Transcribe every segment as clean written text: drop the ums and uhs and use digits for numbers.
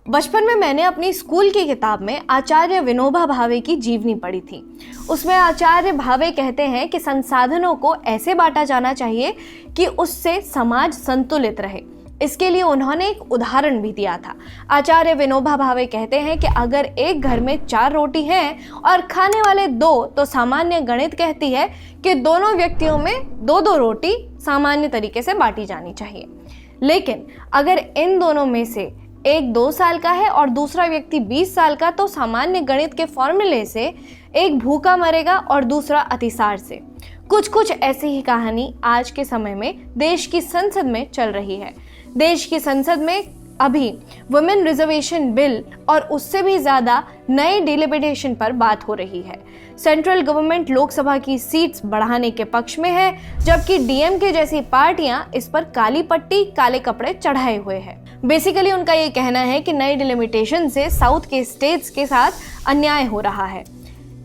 बचपन में मैंने अपनी स्कूल की किताब में आचार्य विनोबा भावे की जीवनी पढ़ी थी। उसमें आचार्य भावे कहते हैं कि संसाधनों को ऐसे बांटा जाना चाहिए कि उससे समाज संतुलित रहे। इसके लिए उन्होंने एक उदाहरण भी दिया था। आचार्य विनोबा भावे कहते हैं कि अगर एक घर में 4 रोटी हैं और खाने वाले 2, तो सामान्य गणित कहती है कि दोनों व्यक्तियों में 2-2 रोटी सामान्य तरीके से बांटी जानी चाहिए। लेकिन अगर इन दोनों में से एक 2 साल का है और दूसरा व्यक्ति 20 साल का, तो सामान्य गणित के फॉर्मूले से एक भूखा मरेगा और दूसरा अतिसार से। कुछ ऐसी ही कहानी आज के समय में देश की संसद में चल रही है। देश की संसद में अभी वुमेन रिजर्वेशन बिल और उससे भी ज़्यादा नए डिलिमिटेशन पर बात हो रही है। सेंट्रल गवर्नमेंट लोकसभा की सीट्स बढ़ाने के पक्ष में है, जबकि डीएमके जैसी पार्टियां इस पर काली पट्टी, काले कपड़े चढ़ाए हुए हैं। बेसिकली उनका ये कहना है कि नए डिलिमिटेशन से साउथ के स्टेट्स के साथ अन्याय हो रहा है।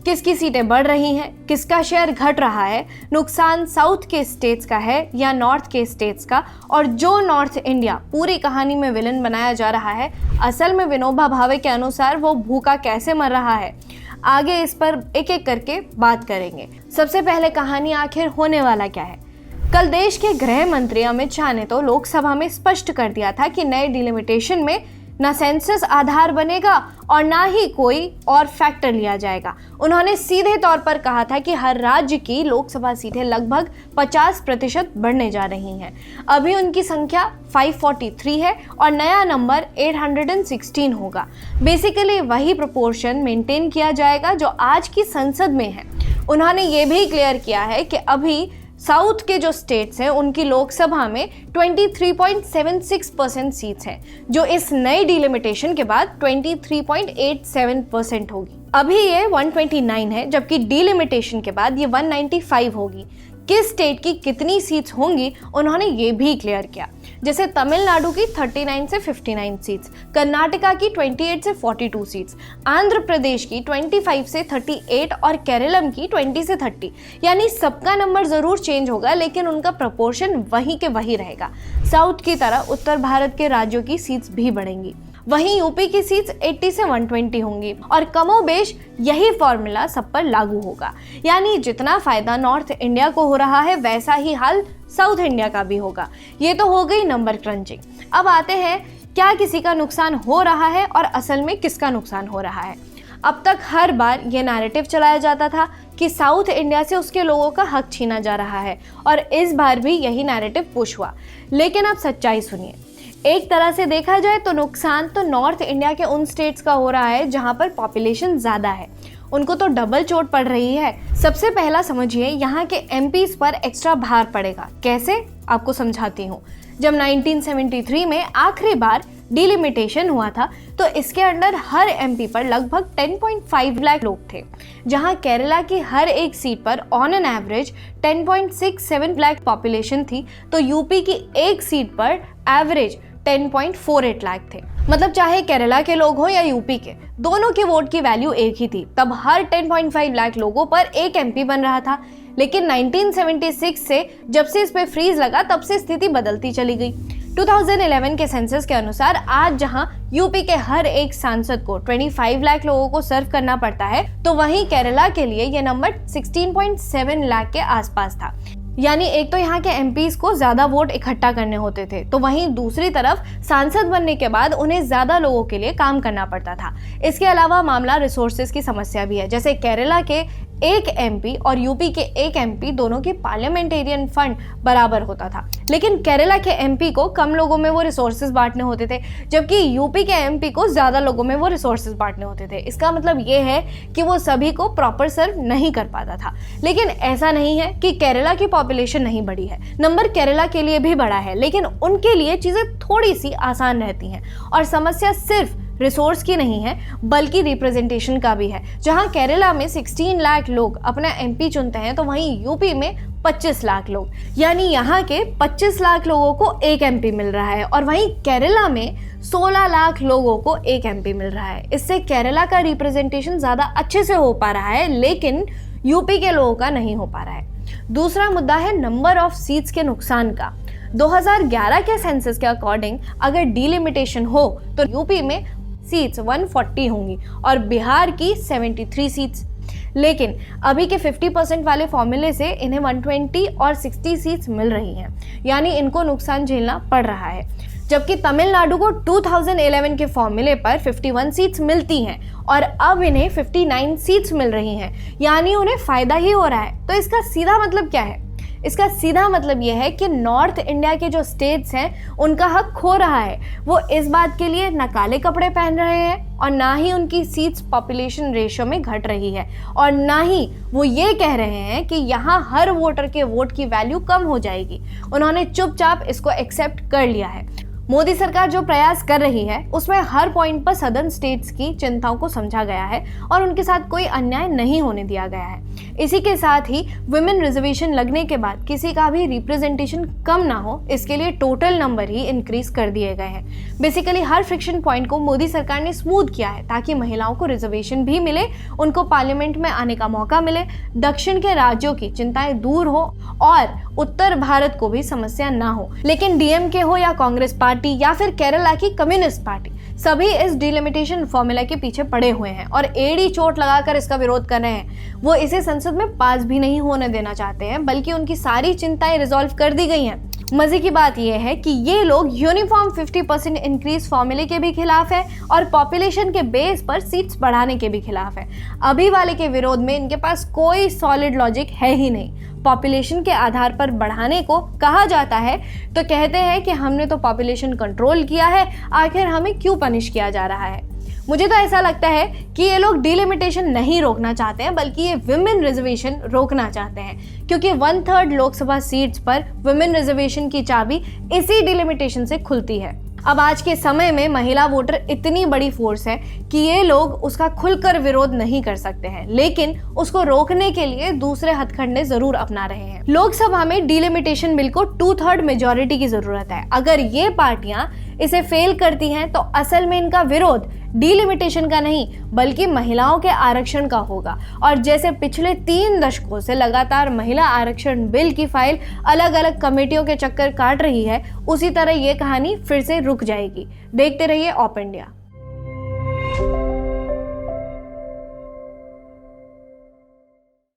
किसकी सीटें बढ़ रही हैं, किसका शेयर घट रहा है, नुकसान साउथ के स्टेट्स का है या नॉर्थ के स्टेट्स का, और जो नॉर्थ इंडिया पूरी कहानी में विलन बनाया जा रहा है, असल में विनोबा भावे के अनुसार वो भूखा कैसे मर रहा है। आगे इस पर एक एक करके बात करेंगे। सबसे पहले कहानी आखिर होने वाला क्या है। कल देश के गृह मंत्री अमित शाह ने तो लोकसभा में स्पष्ट कर दिया था कि नए डिलिमिटेशन में ना सेंसस आधार बनेगा और ना ही कोई और फैक्टर लिया जाएगा। उन्होंने सीधे तौर पर कहा था कि हर राज्य की लोकसभा सीटें लगभग 50% बढ़ने जा रही हैं। अभी उनकी संख्या 543 है और नया नंबर 816 होगा। बेसिकली वही प्रोपोर्शन मेंटेन किया जाएगा जो आज की संसद में है। उन्होंने ये भी क्लियर किया है कि अभी साउथ के जो स्टेट्स हैं उनकी लोकसभा में 23.76% सीट्स हैं, जो इस नई डिलिमिटेशन के बाद 23.87% होगी। अभी ये 129 है, जबकि डिलिमिटेशन के बाद ये 195 होगी। किस स्टेट की कितनी सीट्स होंगी उन्होंने ये भी क्लियर किया। जैसे तमिलनाडु की 39 से 59 सीट्स, कर्नाटका की 28 से 42 सीट्स, आंध्र प्रदेश की 25 से 38 और केरलम की 20 से 30। यानी सबका नंबर ज़रूर चेंज होगा, लेकिन उनका प्रपोर्शन वही के वही रहेगा। साउथ की तरह उत्तर भारत के राज्यों की सीट्स भी बढ़ेंगी। वहीं यूपी की सीट्स 80 से 120 होंगी और कमोबेश यही फॉर्मूला सब पर लागू होगा। यानी जितना फायदा नॉर्थ इंडिया को हो रहा है, वैसा ही हाल साउथ इंडिया का भी होगा। ये तो हो गई नंबर क्रंचिंग। अब आते हैं क्या किसी का नुकसान हो रहा है और असल में किसका नुकसान हो रहा है। अब तक हर बार ये नैरेटिव चलाया जाता था कि साउथ इंडिया से उसके लोगों का हक छीना जा रहा है, और इस बार भी यही नैरेटिव पुश हुआ। लेकिन अब सच्चाई सुनिए। एक तरह से देखा जाए तो नुकसान तो नॉर्थ इंडिया के उन स्टेट्स का हो रहा है जहां पर पॉपुलेशन ज़्यादा है। उनको तो डबल चोट पड़ रही है। सबसे पहला समझिए, यहाँ के एमपीज पर एक्स्ट्रा भार पड़ेगा। कैसे, आपको समझाती हूँ। जब 1973 में आखिरी बार डिलिमिटेशन हुआ था तो इसके अंडर हर एमपी पर लगभग 10.5 लाख लोग थे, जहां केरला की हर एक सीट पर on an average 10.67 lakh population थी, तो यूपी की एक सीट पर एवरेज 10.48 लाख थे। मतलब चाहे केरला के लोग हो या यूपी के, दोनों के वोट की वैल्यू एक ही थी। तब हर 10.5 लाख लोगों पर एक एमपी बन रहा था। लेकिन 1976 से जब से इस पे फ्रीज लगा, तब से स्थिति बदलती चली गई। 2011 के सेंसस के अनुसार आज जहां यूपी के हर एक सांसद को 25 लाख लोगों को सर्व करना पड़ता है, तो वहीं केरला के लिए यह नंबर 16.7 लाख के आसपास था। यानी एक तो यहाँ के एमपीज को ज्यादा वोट इकट्ठा करने होते थे, तो वहीं दूसरी तरफ सांसद बनने के बाद उन्हें ज्यादा लोगों के लिए काम करना पड़ता था। इसके अलावा मामला रिसोर्सेज की समस्या भी है। जैसे केरला के एक एमपी और यूपी के एक एमपी दोनों की पार्लियामेंटेरियन फंड बराबर होता था, लेकिन केरला के एमपी को कम लोगों में वो रिसोर्सेज बांटने होते थे, जबकि यूपी के एमपी को ज़्यादा लोगों में वो रिसोर्सेज बांटने होते थे। इसका मतलब ये है कि वो सभी को प्रॉपर सर्व नहीं कर पाता था। लेकिन ऐसा नहीं है कि केरला की पॉपुलेशन नहीं बढ़ी है। नंबर केरला के लिए भी बढ़ा है, लेकिन उनके लिए चीज़ें थोड़ी सी आसान रहती हैं। और समस्या सिर्फ रिसोर्स की नहीं है, बल्कि रिप्रेजेंटेशन का भी है। जहां केरला में 16 लाख लोग अपना एमपी चुनते हैं, तो वहीं यूपी में 25 लाख लोग, यानी यहाँ के 25 लाख लोगों को एक एमपी मिल रहा है, और वहीं केरला में 16 लाख लोगों को एक एमपी मिल रहा है। इससे केरला का रिप्रेजेंटेशन ज़्यादा अच्छे से हो पा रहा है, लेकिन यूपी के लोगों का नहीं हो पा रहा है। दूसरा मुद्दा है नंबर ऑफ सीट्स के नुकसान का। 2011 के सेंसस के अकॉर्डिंग अगर डिलिमिटेशन हो तो यूपी में सीट्स 140 होंगी और बिहार की 73 सीट्स। लेकिन अभी के 50% वाले फॉर्मूले से इन्हें 120 और 60 सीट्स मिल रही हैं, यानी इनको नुकसान झेलना पड़ रहा है। जबकि तमिलनाडु को 2011 के फॉर्मूले पर 51 सीट्स मिलती हैं और अब इन्हें 59 सीट्स मिल रही हैं, यानी उन्हें फ़ायदा ही हो रहा है। तो इसका सीधा मतलब क्या है? इसका सीधा मतलब यह है कि नॉर्थ इंडिया के जो स्टेट्स हैं उनका हक खो रहा है। वो इस बात के लिए न काले कपड़े पहन रहे हैं और ना ही उनकी सीट्स पॉपुलेशन रेशियो में घट रही है, और ना ही वो ये कह रहे हैं कि यहाँ हर वोटर के वोट की वैल्यू कम हो जाएगी। उन्होंने चुपचाप इसको एक्सेप्ट कर लिया है। मोदी सरकार जो प्रयास कर रही है उसमें हर पॉइंट पर सदर्न स्टेट्स की चिंताओं को समझा गया है और उनके साथ कोई अन्याय नहीं होने दिया गया है। इसी के साथ ही वुमेन रिजर्वेशन लगने के बाद किसी का भी रिप्रेजेंटेशन कम ना हो, इसके लिए टोटल नंबर ही इंक्रीज कर दिए गए हैं। बेसिकली हर फ्रिक्शन पॉइंट को मोदी सरकार ने स्मूथ किया है ताकि महिलाओं को रिजर्वेशन भी मिले, उनको पार्लियामेंट में आने का मौका मिले, दक्षिण के राज्यों की चिंताएं दूर हो और उत्तर भारत को भी समस्या ना हो। लेकिन डीएमके हो या कांग्रेस पार्टी या फिर केरला की कम्युनिस्ट पार्टी, सभी इस डिलिमिटेशन फॉर्मूला के पीछे पड़े हुए हैं और एड़ी चोट लगाकर इसका विरोध कर रहे हैं। वो इसे संसद में पास भी नहीं होने देना चाहते हैं, बल्कि उनकी सारी चिंताएं रिजॉल्व कर दी गई हैं। मजे की बात यह है कि ये लोग यूनिफॉर्म 50% इंक्रीज फॉर्मूले के भी खिलाफ है और पॉपुलेशन के बेस पर सीट्स बढ़ाने के भी खिलाफ है। अभी वाले के विरोध में इनके पास कोई सॉलिड लॉजिक है ही नहीं। पॉपुलेशन के आधार पर बढ़ाने को कहा जाता है तो कहते हैं कि हमने तो पॉपुलेशन कंट्रोल किया है, आखिर हमें क्यों पनिश किया जा रहा है। मुझे तो ऐसा लगता है कि ये लोग डिलिमिटेशन नहीं रोकना चाहते हैं, बल्कि ये विमेन रिजर्वेशन रोकना चाहते हैं, क्योंकि 1/3 लोकसभा सीट्स पर विमेन रिजर्वेशन की चाबी इसी डिलिमिटेशन से खुलती है। अब आज के समय में महिला वोटर इतनी बड़ी फोर्स है कि ये लोग उसका खुलकर विरोध नहीं कर सकते हैं, लेकिन उसको रोकने के लिए दूसरे हथकंडे जरूर अपना रहे हैं। लोकसभा में डिलिमिटेशन बिल को 2/3 मेजॉरिटी की जरूरत है। अगर ये पार्टियां इसे फेल करती हैं तो असल में इनका विरोध डिलिमिटेशन का नहीं बल्कि महिलाओं के आरक्षण का होगा। और जैसे पिछले 3 दशकों से लगातार महिला आरक्षण बिल की फाइल अलग अलग कमेटियों के चक्कर काट रही है, उसी तरह ये कहानी फिर से रुक जाएगी। देखते रहिए ऑप इंडिया।